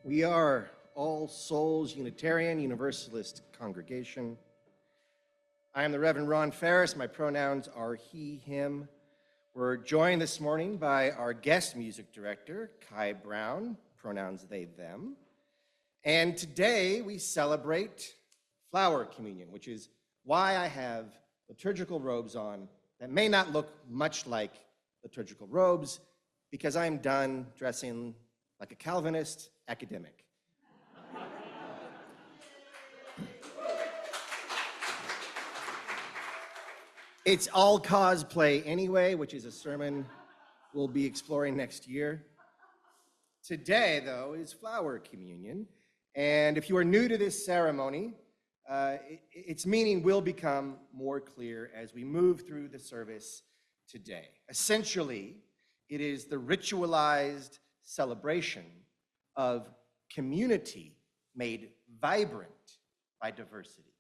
We are All Souls Unitarian Universalist Congregation. I am the Reverend Ron Ferris. My pronouns are he, him. We're joined this morning by our guest music director, Kai Brown, pronouns they, them. And today we celebrate Flower Communion, which is why I have liturgical robes on that may not look much like liturgical robes, because I'm done dressing like a Calvinist academic. It's all cosplay anyway, which is a sermon we'll be exploring next year. Today, though, is Flower Communion. And if you are new to this ceremony, its meaning will become more clear as we move through the service today. Essentially, it is the ritualized celebration of community made vibrant by diversity.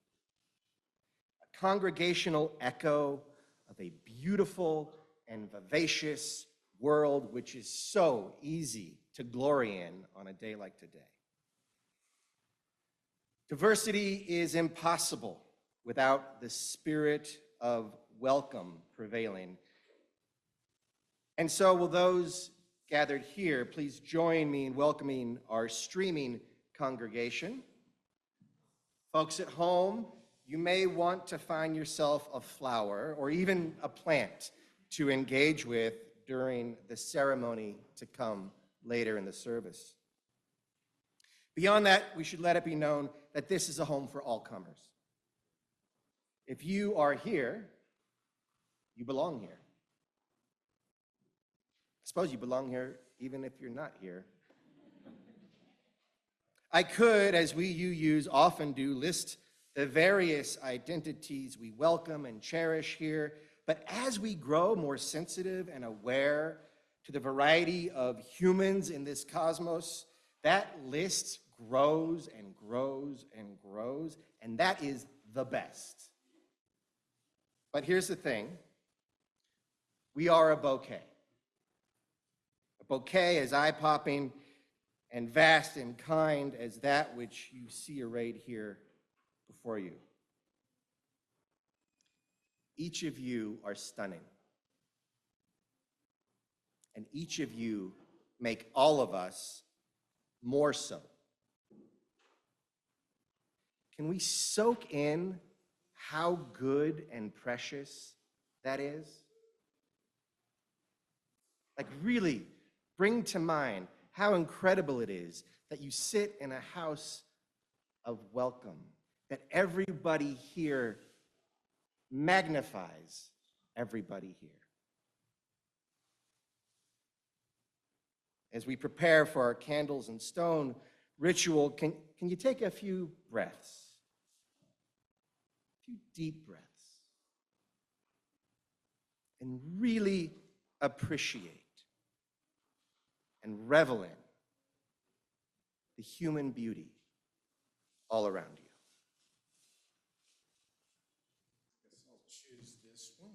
A congregational echo of a beautiful and vivacious world which is so easy to glory in on a day like today. Diversity is impossible without the spirit of welcome prevailing. And so will those gathered here please join me in welcoming our streaming congregation. Folks at home, you may want to find yourself a flower or even a plant to engage with during the ceremony to come later in the service. Beyond that, we should let it be known that this is a home for all comers. If you are here, you belong here. I suppose you belong here even if you're not here. I could, as we UUs often do, list the various identities we welcome and cherish here, but as we grow more sensitive and aware to the variety of humans in this cosmos, that list grows and grows and grows, and that is the best. But here's the thing, we are a bouquet. A bouquet as eye-popping and vast and kind as that which you see arrayed here before you. Each of you are stunning. And each of you make all of us more so. Can we soak in how good and precious that is? Like really bring to mind how incredible it is that you sit in a house of welcome, that everybody here magnifies everybody here. As we prepare for our candles and stone ritual, can you take a few breaths? A few deep breaths. And really appreciate and revel in the human beauty all around you. I guess I'll choose this one.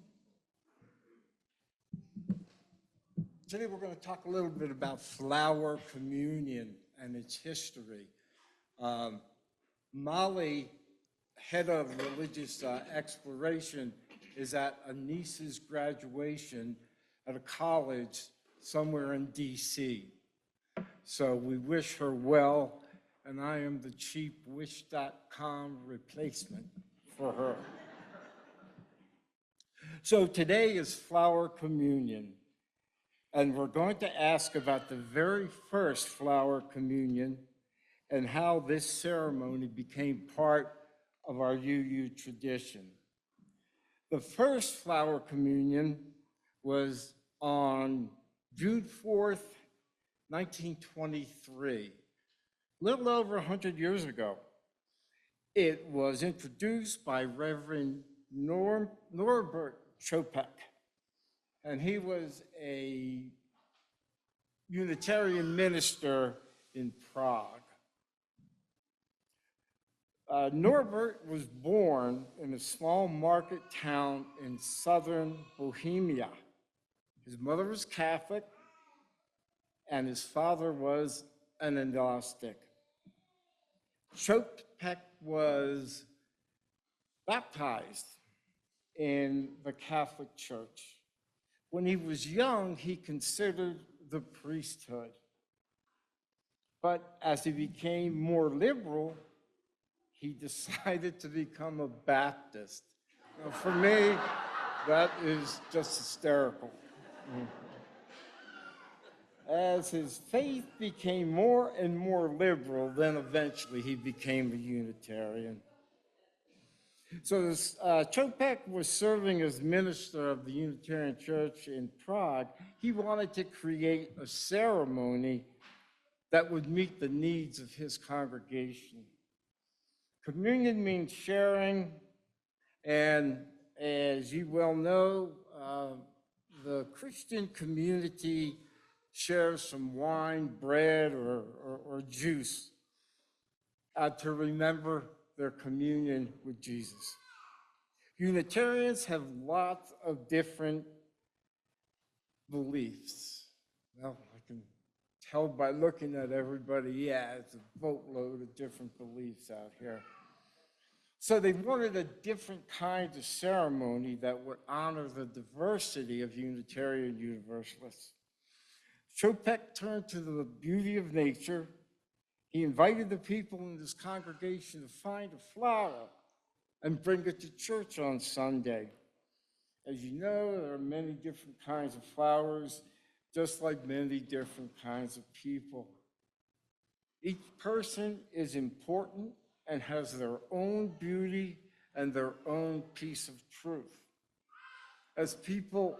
Today we're going to talk a little bit about Flower Communion and its history. Molly, head of religious exploration, is at a niece's graduation at a college somewhere in DC. So we wish her well, and I am the cheap Wish.com replacement for her. So today is Flower Communion, and we're going to ask about the very first Flower Communion and how this ceremony became part of our UU tradition. The first Flower Communion was on June 4th, 1923, a little over 100 years ago. It was introduced by Reverend Norbert Chopek, and he was a Unitarian minister in Prague. Norbert was born in a small market town in southern Bohemia. His mother was Catholic, and his father was and a Gnostic. Chopek was baptized in the Catholic Church. When he was young, he considered the priesthood. But as he became more liberal, he decided to become a Baptist. Now, for me, that is just hysterical. As his faith became more and more liberal, then eventually he became a Unitarian. So Chopek was serving as minister of the Unitarian Church in Prague. He wanted to create a ceremony that would meet the needs of his congregation. Communion means sharing, and as you well know, the Christian community shares some wine, bread, or juice to remember their communion with Jesus. Unitarians have lots of different beliefs. Well, I can tell by looking at everybody, yeah, it's a boatload of different beliefs out here. So they wanted a different kind of ceremony that would honor the diversity of Unitarian Universalists. Chopek turned to the beauty of nature. He invited the people in his congregation to find a flower and bring it to church on Sunday. As you know, there are many different kinds of flowers, just like many different kinds of people. Each person is important and has their own beauty and their own piece of truth. As people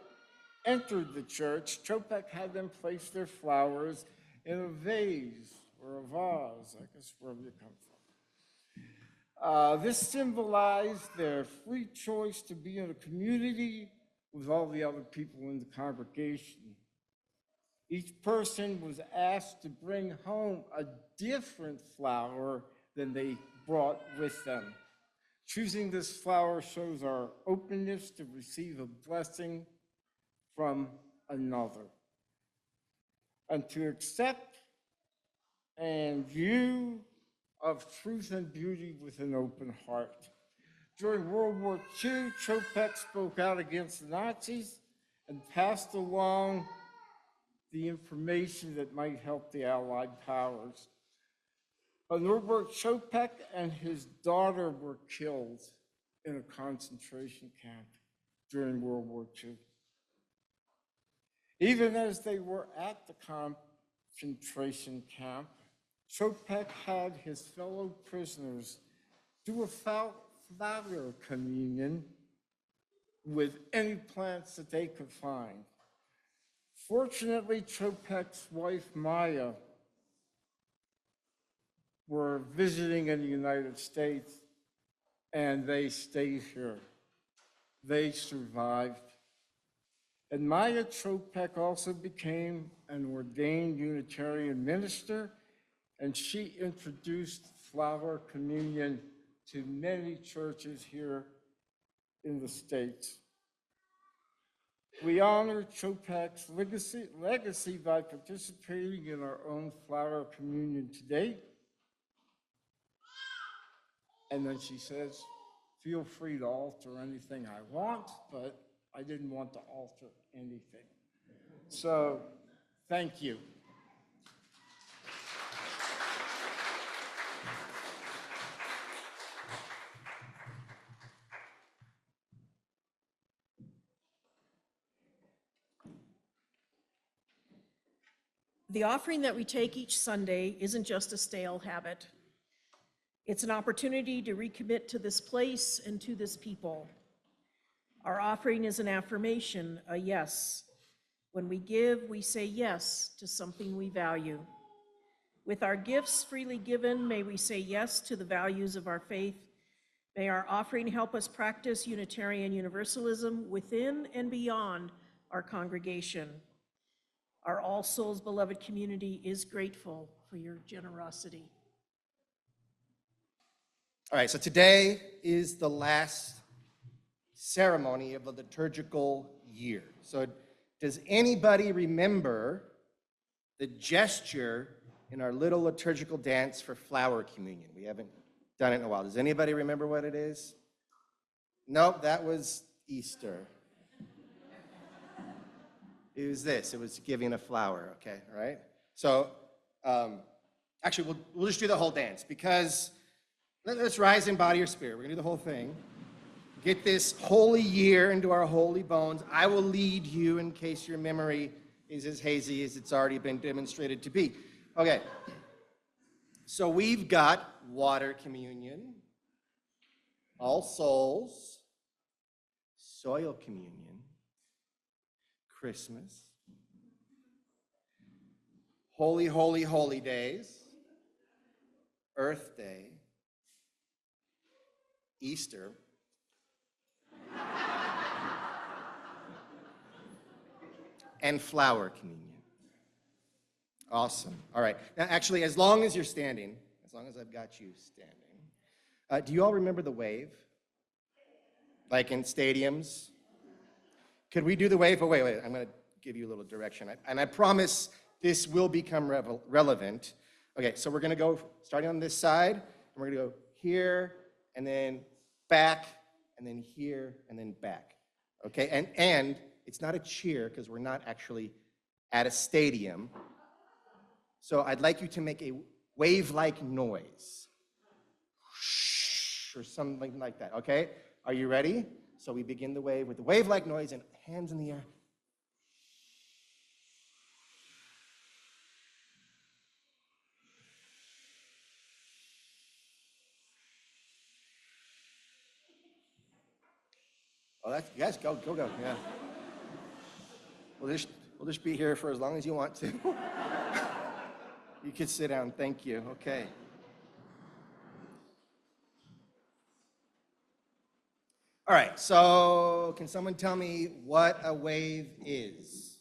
entered the church, Chopek had them place their flowers in a vase or a vase, I guess wherever you come from. This symbolized their free choice to be in a community with all the other people in the congregation. Each person was asked to bring home a different flower than they brought with them. Choosing this flower shows our openness to receive a blessing from another, and to accept and view of truth and beauty with an open heart. During World War II, Chopek spoke out against the Nazis and passed along the information that might help the Allied powers. Norbert Chopek and his daughter were killed in a concentration camp during World War II. Even as they were at the concentration camp, Chopek had his fellow prisoners do a flower communion with any plants that they could find. Fortunately, Chopek's wife, Maya, were visiting in the United States, and they stayed here. They survived. And Maya Chopek also became an ordained Unitarian minister, and she introduced flower communion to many churches here in the States. We honor Chopek's legacy by participating in our own flower communion today. And then she says, feel free to alter anything I want, but I didn't want to alter anything. So, thank you. The offering that we take each Sunday isn't just a stale habit. It's an opportunity to recommit to this place and to this people. Our offering is an affirmation, a yes. When we give, we say yes to something we value. With our gifts freely given, may we say yes to the values of our faith. May our offering help us practice Unitarian Universalism within and beyond our congregation. Our All Souls beloved community is grateful for your generosity. All right, so today is the last ceremony of the liturgical year. So does anybody remember the gesture in our little liturgical dance for flower communion. We haven't done it in a while. Does anybody remember what it is? Nope, that was Easter. It was this. It was giving a flower, okay, all right? So, actually, we'll just do the whole dance because let's rise in body or spirit. We're going to do the whole thing. Get this holy year into our holy bones. I will lead you in case your memory is as hazy as it's already been demonstrated to be. Okay. So we've got water communion, All Souls, soil communion, Christmas, Holy, Holy, Holy Days, Earth Day, Easter, and flower communion. Awesome. All right. Now, actually, as long as you're standing, as long as I've got you standing, do you all remember the wave? Like in stadiums? Could we do the wave? Oh, wait. I'm going to give you a little direction. And I promise this will become relevant. Okay, so we're going to go starting on this side, and we're going to go here, and then back, and then here, and then back. Okay, and it's not a cheer because we're not actually at a stadium. So I'd like you to make a wave-like noise or something like that, okay? Are you ready? So we begin the wave with the wave-like noise and hands in the air. Oh, that's, yes, go, yeah. We'll just be here for as long as you want to. You can sit down, thank you, okay. All right, so can someone tell me what a wave is?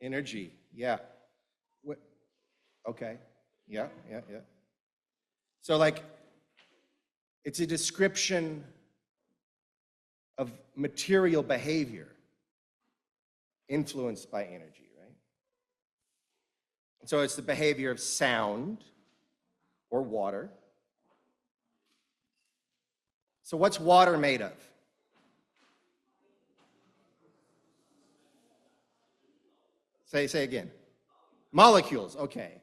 Energy, yeah. Okay, yeah. So like, it's a description of material behavior influenced by energy, right? And so it's the behavior of sound or water. So what's water made of? Say again. Molecules, okay.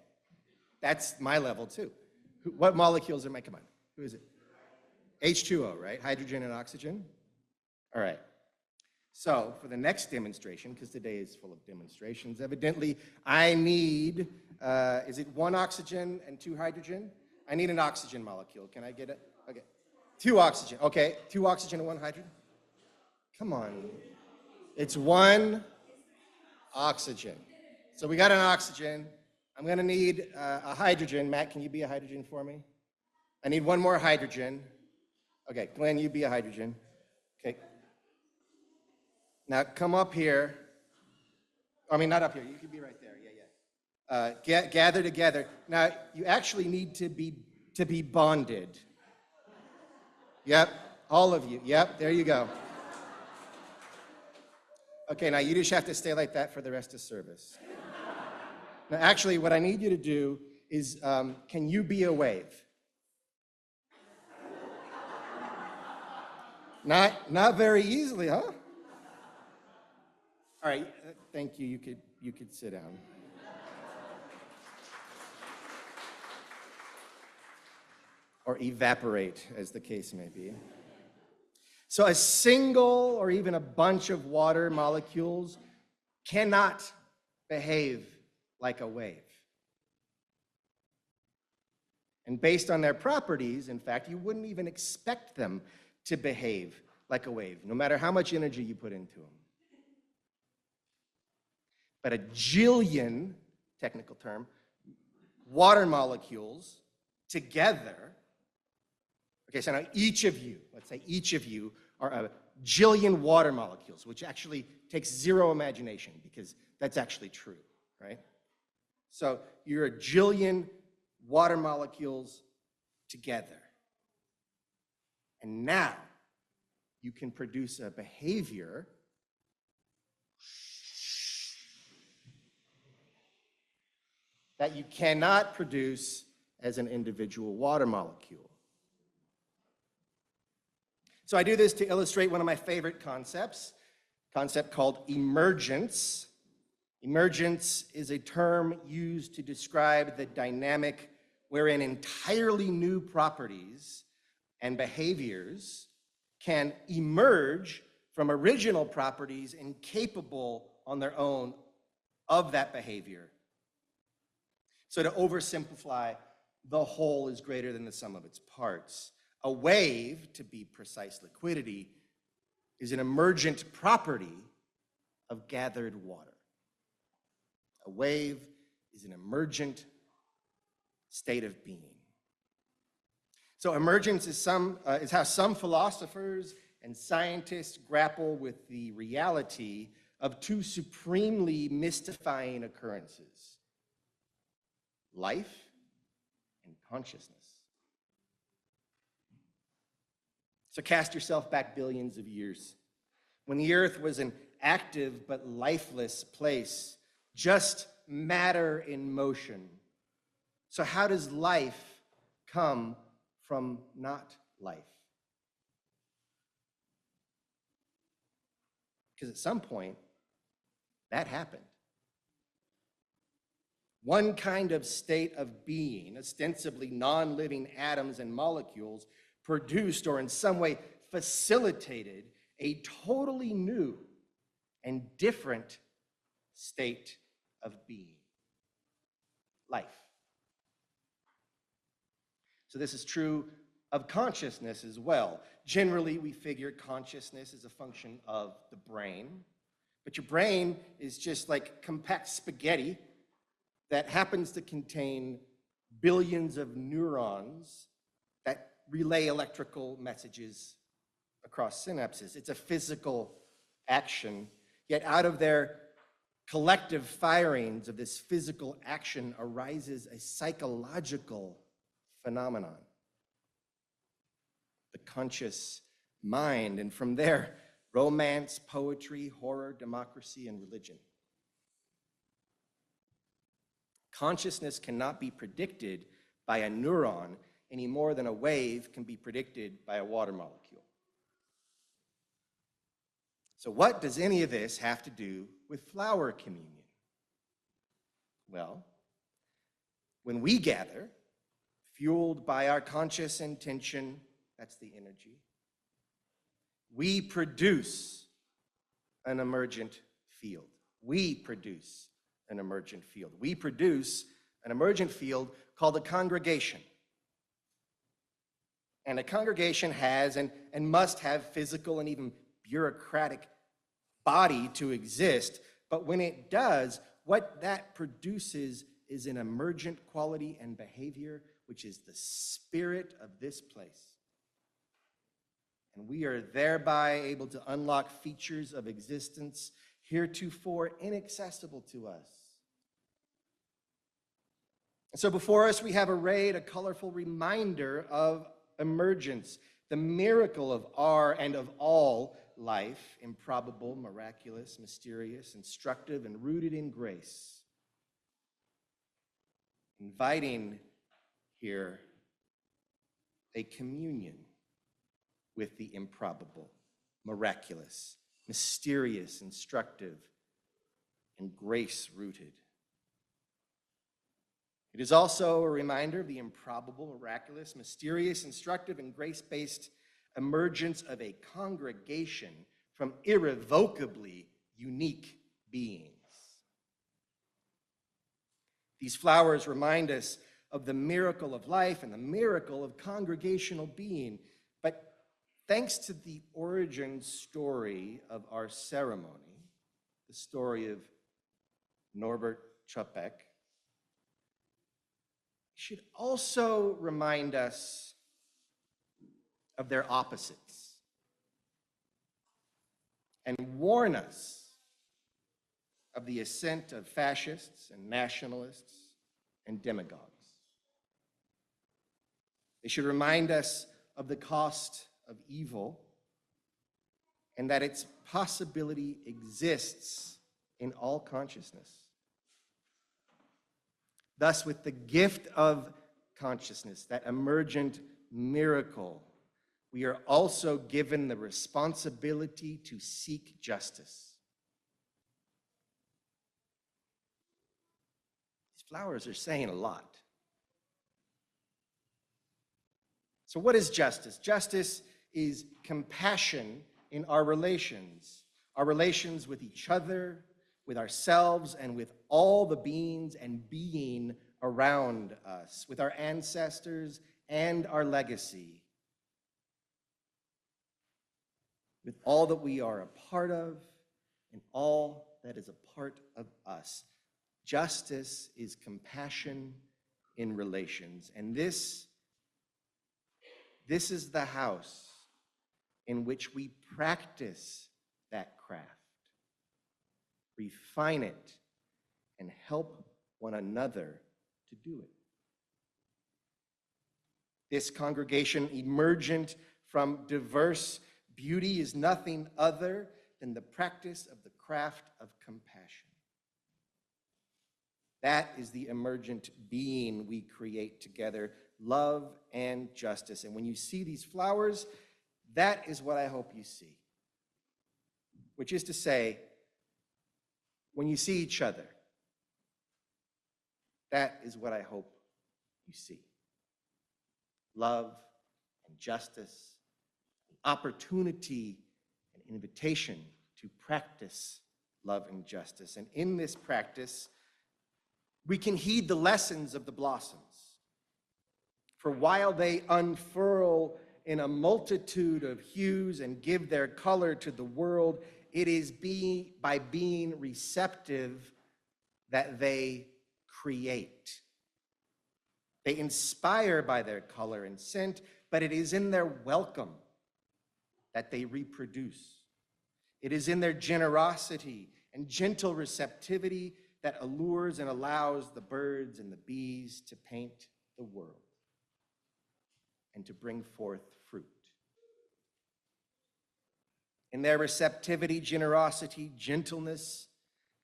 That's my level too. What molecules are made? Come on, who is it? H2O, right? Hydrogen and oxygen? All right. So for the next demonstration, because today is full of demonstrations, evidently I need, is it 1 oxygen and 2 hydrogen? I need an oxygen molecule. Can I get it? Okay. 2 oxygen. Okay. 2 oxygen and 1 hydrogen? Come on. It's 1 oxygen. So we got an oxygen. I'm going to need a hydrogen. Matt, can you be a hydrogen for me? I need 1 more hydrogen. Okay, Glenn, you be a hydrogen. Okay. Now come up here. I mean, not up here. You can be right there. Yeah. Gather together. Now you actually need to be bonded. Yep, all of you. Yep, there you go. Okay, now you just have to stay like that for the rest of service. Now, actually, what I need you to do is, can you be a wave? Not very easily, huh? All right, thank you. You could sit down. Or evaporate, as the case may be. So a single or even a bunch of water molecules cannot behave like a wave. And based on their properties, in fact, you wouldn't even expect them to behave like a wave, no matter how much energy you put into them. But a jillion, technical term, water molecules together. Okay, so now each of you, let's say each of you are a jillion water molecules, which actually takes 0 imagination because that's actually true, right? So you're a jillion water molecules together. And now you can produce a behavior that you cannot produce as an individual water molecule. So I do this to illustrate one of my favorite concepts, a concept called emergence. Emergence is a term used to describe the dynamic wherein entirely new properties and behaviors can emerge from original properties incapable on their own of that behavior. So to oversimplify, the whole is greater than the sum of its parts. A wave, to be precise, liquidity, is an emergent property of gathered water. A wave is an emergent state of being. So emergence is how some philosophers and scientists grapple with the reality of two supremely mystifying occurrences: life and consciousness. So cast yourself back billions of years, when the earth was an active but lifeless place, just matter in motion. So how does life come from not life? Because at some point, that happened. One kind of state of being, ostensibly non-living atoms and molecules, produced or in some way facilitated a totally new and different state of being: life. So this is true of consciousness as well. Generally, we figure consciousness is a function of the brain, but your brain is just like compact spaghetti that happens to contain billions of neurons that relay electrical messages across synapses. It's a physical action, yet out of their collective firings of this physical action arises a psychological phenomenon: the conscious mind, and from there, romance, poetry, horror, democracy, and religion. Consciousness cannot be predicted by a neuron any more than a wave can be predicted by a water molecule. So what does any of this have to do with flower communion? Well, when we gather, fueled by our conscious intention, that's the energy, we produce an emergent field. We produce an emergent field. We produce an emergent field called a congregation. And a congregation has and must have physical and even bureaucratic body to exist, but when it does, what that produces is an emergent quality and behavior, which is the spirit of this place. And we are thereby able to unlock features of existence heretofore inaccessible to us. And so before us, we have arrayed a colorful reminder of emergence, the miracle of our and of all life, improbable, miraculous, mysterious, instructive, and rooted in grace. Inviting here a communion with the improbable, miraculous, mysterious, instructive, and grace-rooted. It is also a reminder of the improbable, miraculous, mysterious, instructive, and grace-based emergence of a congregation from irrevocably unique beings. These flowers remind us of the miracle of life and the miracle of congregational being. But thanks to the origin story of our ceremony, the story of Norbert Chopek, should also remind us of their opposites and warn us of the ascent of fascists and nationalists and demagogues. They should remind us of the cost of evil and that its possibility exists in all consciousness. Thus, with the gift of consciousness, that emergent miracle, we are also given the responsibility to seek justice. These flowers are saying a lot. So what is justice? Justice is compassion in our relations with each other, with ourselves, and with all the beings and being around us, with our ancestors and our legacy, with all that we are a part of and all that is a part of us. Justice is compassion in relations. And this is the house in which we practice that craft, refine it, and help one another to do it. This congregation, emergent from diverse beauty, is nothing other than the practice of the craft of compassion. That is the emergent being we create together, love and justice. And when you see these flowers, that is what I hope you see. Which is to say, when you see each other, that is what I hope you see. Love and justice, opportunity and invitation to practice love and justice. And in this practice, we can heed the lessons of the blossoms. For while they unfurl in a multitude of hues and give their color to the world, it is by being receptive that they create. They inspire by their color and scent, but it is in their welcome that they reproduce. It is in their generosity and gentle receptivity that allures and allows the birds and the bees to paint the world and to bring forth fruit. In their receptivity, generosity, gentleness,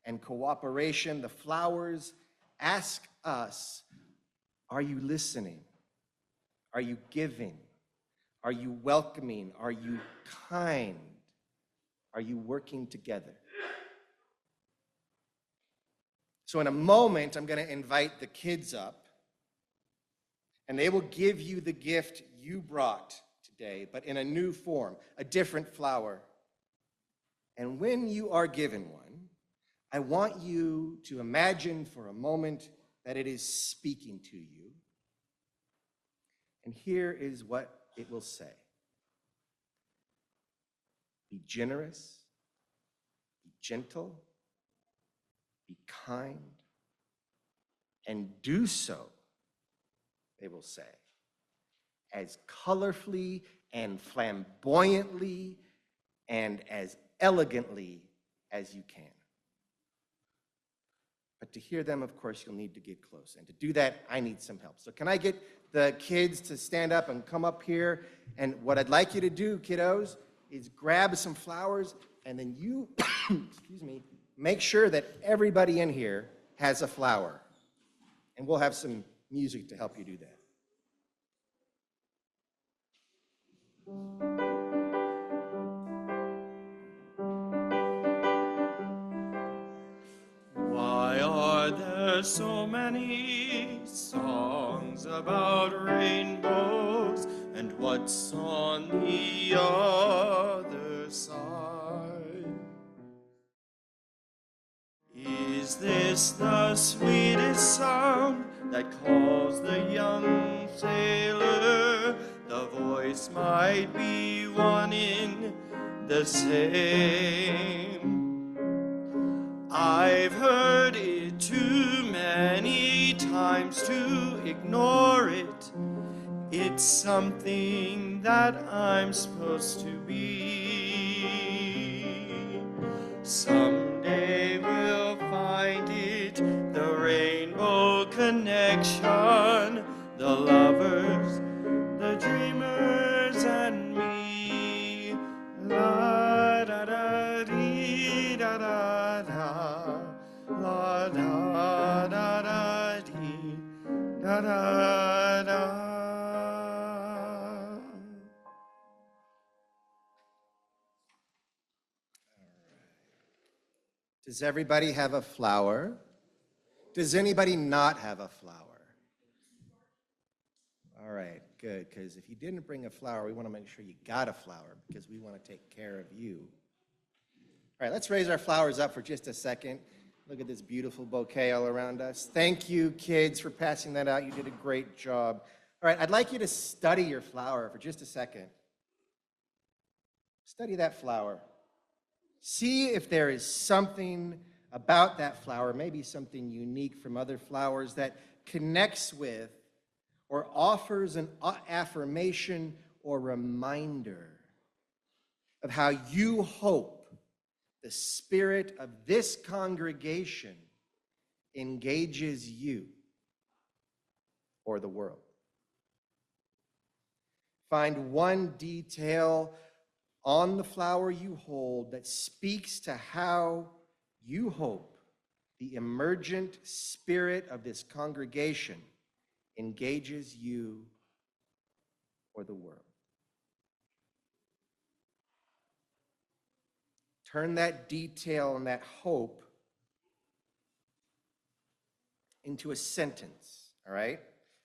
and cooperation, the flowers ask us, are you listening? Are you giving? Are you welcoming? Are you kind? Are you working together? So in a moment, I'm going to invite the kids up, and they will give you the gift you brought today, but in a new form, a different flower. And when you are given one, I want you to imagine for a moment that it is speaking to you. And here is what it will say. Be generous, be gentle, be kind, and do so, they will say, as colorfully and flamboyantly and as elegantly as you can. But to hear them, of course, you'll need to get close. And to do that, I need some help. So can I get the kids to stand up and come up here? And what I'd like you to do, kiddos, is grab some flowers, and then you, excuse me, make sure that everybody in here has a flower. And we'll have some music to help you do that. Why are there so many songs about rainbows, and what's on the other side? Is this the sweetest sound that calls the young sailor? The voice might be one in the same. I've heard it too many times to ignore it. It's something that I'm supposed to be. Someday we'll find it, the rainbow connection, the lovers, the dreamers, and me. La da da dee da da da, la da da da dee. Does everybody have a flower? Does anybody not have a flower? All right, good, because if you didn't bring a flower, we want to make sure you got a flower because we want to take care of you. All right, let's raise our flowers up for just a second. Look at this beautiful bouquet all around us. Thank you, kids, for passing that out. You did a great job. All right, I'd like you to study your flower for just a second. Study that flower. See if there is something about that flower, maybe something unique from other flowers that connects with or offers an affirmation or reminder of how you hope the spirit of this congregation engages you or the world. Find one detail on the flower you hold that speaks to how you hope the emergent spirit of this congregation engages you or the world. Turn that detail and that hope into a sentence, all right?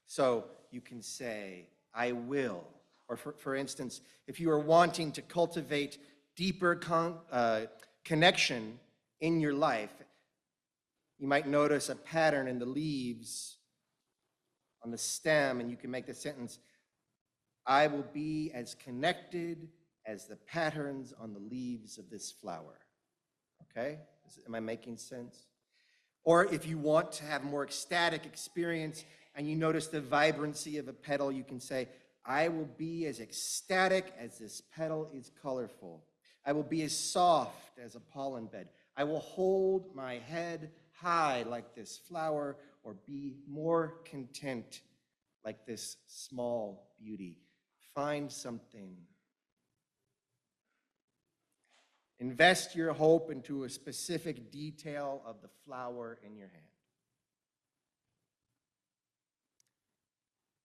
So you can say, I will. Or for instance, if you are wanting to cultivate deeper connection in your life, you might notice a pattern in the leaves on the stem, and you can make the sentence, I will be as connected as the patterns on the leaves of this flower. Okay? Am I making sense? Or if you want to have a more ecstatic experience and you notice the vibrancy of a petal, you can say, I will be as ecstatic as this petal is colorful. I will be as soft as a pollen bed. I will hold my head high like this flower, or be more content like this small beauty. Find something. Invest your hope into a specific detail of the flower in your hand.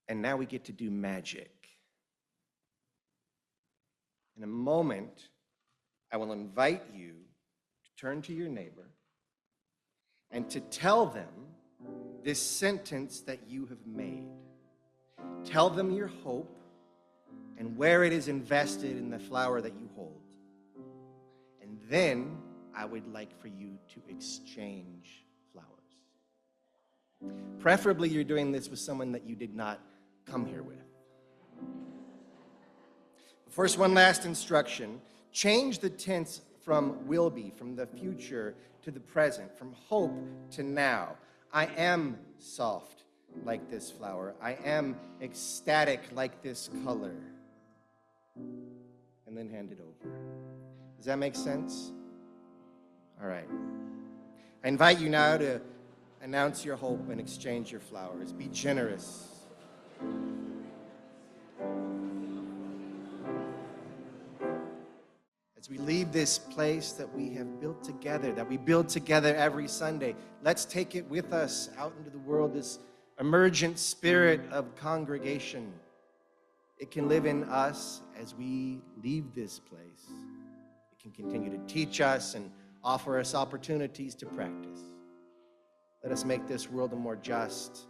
And now we get to do magic. In a moment, I will invite you to turn to your neighbor and to tell them this sentence that you have made. Tell them your hope and where it is invested in the flower that you hold. And then I would like for you to exchange flowers. Preferably you're doing this with someone that you did not come here with. First, one last instruction. Change the tense from will be, from the future to the present, from hope to now. I am soft like this flower. I am ecstatic like this color. And then hand it over. Does that make sense? All right. I invite you now to announce your hope and exchange your flowers. Be generous. As we leave this place that we have built together, that we build together every Sunday, let's take it with us out into the world, this emergent spirit of congregation. It can live in us as we leave this place. It can continue to teach us and offer us opportunities to practice. Let us make this world a more just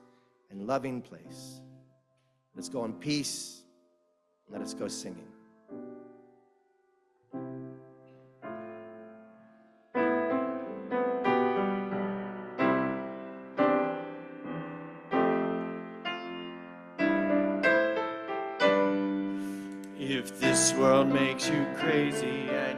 and loving place. Let's go in peace. Let us go singing. If this world makes you crazy and